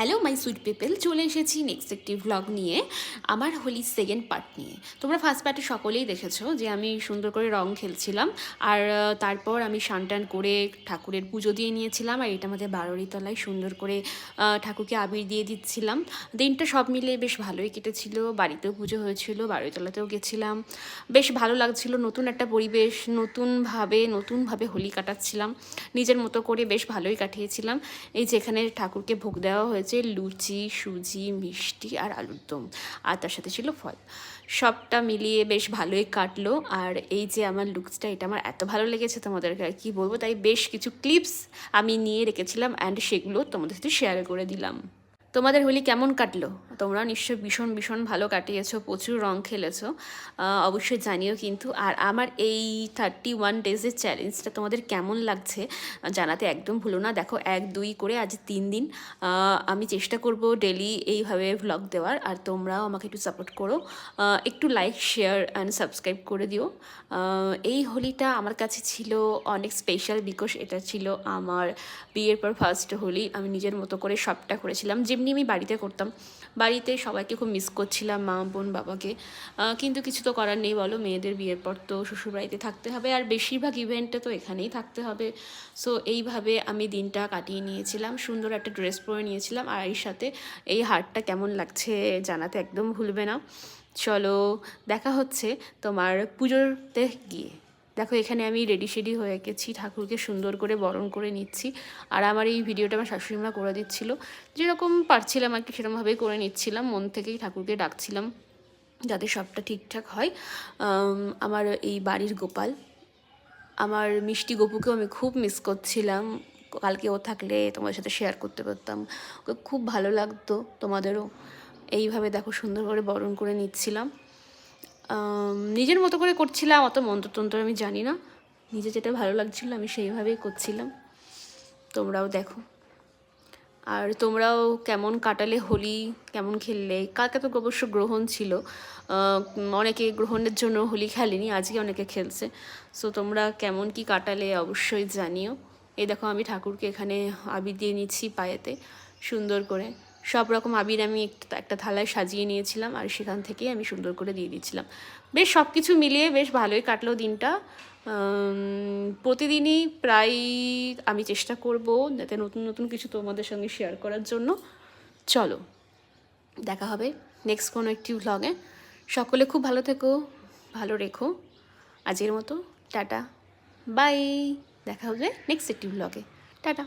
Hello my sweet people, চলে এসেছি next একটি ভ্লগ নিয়ে, আমার হোলি সেকেন্ড পার্ট নিয়ে। তোমরা ফার্স্ট পার্টে সকলেই দেখেছো যে আমি সুন্দর করে রং খেলছিলাম, আর তারপর আমি স্নান টান করে ঠাকুরের পুজো দিয়ে নিয়েছিলাম, আর এটা আমাদের বারোরি তলায় সুন্দর করে ঠাকুরকে আবির দিয়ে দিচ্ছিলাম। দিনটা সব মিলে বেশ ভালোই কেটেছিল, বাড়িতেও পুজো হয়েছিল, বারোরি তলাতেও গেছিলাম, বেশ ভালো লাগছিল। নতুন একটা পরিবেশ, নতুনভাবে হোলি কাটাচ্ছিলাম, নিজের মতো করে বেশ ভালোই কাটিয়েছিলাম। এই যেখানে ঠাকুরকে ভোগ দেওয়া হয়েছে লুচি, সুজি, মিষ্টি আর আলুর দম, আর তার সাথে ছিল ফল। সবটা মিলিয়ে বেশ ভালোই কাটলো। আর এই যে আমার লুকসটা, এটা আমার এত ভালো লেগেছে, তোমাদেরকে আর কী বলবো। তাই বেশ কিছু ক্লিপস আমি নিয়ে রেখেছিলাম অ্যান্ড সেগুলো তোমাদের সাথে শেয়ার করে দিলাম। তোমাদের হোলি কেমন কাটলো? তোমরা নিশ্চয়ই ভীষণ ভালো কাটিয়েছো, প্রচুর রং খেলেছো, অবশ্যই জানিও কিন্তু। আর আমার এই 31 ডেজের চ্যালেঞ্জটা তোমাদের কেমন লাগছে জানাতে একদম ভুলো না। দেখো 1-2 করে আজ 3 দিন আমি চেষ্টা করব ডেলি এইভাবে ভ্লগ দেওয়ার, আর তোমরাও আমাকে একটু সাপোর্ট করো, একটু লাইক, শেয়ার অ্যান্ড সাবস্ক্রাইব করে দিও। এই হোলিটা আমার কাছে ছিল অনেক স্পেশাল, বিকজ এটা ছিল আমার বিয়ের পর ফার্স্ট হোলি। আমি নিজের মতো করে সবটা করেছিলাম, যেমনি আমি বাড়িতে করতাম। বাড়িতে সবাইকে খুব মিস করছিলাম, মা, বোন, বাবাকে, কিন্তু কিছু তো করার নেই বলো, মেয়েদের বিয়ের পর তো শ্বশুরবাড়িতে থাকতে হবে, আর বেশিরভাগ ইভেন্টে তো এখানেই থাকতে হবে। সো এইভাবে আমি দিনটা কাটিয়ে নিয়েছিলাম, সুন্দর একটা ড্রেস পরে নিয়েছিলাম, আর এর সাথে এই হারটা কেমন লাগছে জানাতে একদম ভুলবে না। চলো দেখা হচ্ছে তোমার পুজোতে গিয়ে। দেখো এখানে আমি রেডি শেডি হয়ে গেছি, ঠাকুরকে সুন্দর করে বরণ করে নিচ্ছি। আর আমার এই ভিডিওটা আমার শাশুড়িমা করে দিচ্ছিলো, যেরকম পারছিলাম একটু সেরকমভাবেই করে নিচ্ছিলাম, মন থেকেই ঠাকুরকে ডাকছিলাম যাতে সবটা ঠিকঠাক হয়। আমার এই বাড়ির গোপাল, আমার মিষ্টি গপুকেও আমি খুব মিস করছিলাম। কালকে ও থাকলে তোমাদের সাথে শেয়ার করতে পারতাম, ওকে খুব ভালো লাগতো, তোমাদেরও। এইভাবে দেখো সুন্দর করে বরণ করে নিচ্ছিলাম, নিজের মতো করে করছিলাম, অত মন্ত্রতন্ত্র আমি জানি না, নিজে যেটা ভালো লাগছিলো আমি সেইভাবেই করছিলাম। তোমরাও দেখো, আর তোমরাও কেমন কাটালে হোলি, কেমন খেললে। কালকে তো অবশ্য গ্রহণ ছিল, অনেকে গ্রহণের জন্য হোলি খেলেনি, আজকে অনেকে খেলছে। সো তোমরা কেমন কি কাটালে অবশ্যই জানিও। এই দেখো আমি ঠাকুরকে এখানে আবির দিয়ে নিচ্ছি পায়েতে সুন্দর করে। সব রকম আবির আমি একটা থালায় সাজিয়ে নিয়েছিলাম, আর সেখান থেকেই আমি সুন্দর করে দিয়ে দিচ্ছিলাম। বেশ সব কিছু মিলিয়ে বেশ ভালোই কাটলো দিনটা। প্রতিদিনই প্রায় আমি চেষ্টা করব যাতে নতুন নতুন কিছু তোমাদের সঙ্গে শেয়ার করার জন্য। চলো দেখা হবে নেক্সট কোনো একটি ভ্লগে। সকলে খুব ভালো থেকো, ভালো রেখো। আজকের মতো টাটা, বাই। দেখা হবে নেক্সট একটি ভ্লগে। টাটা।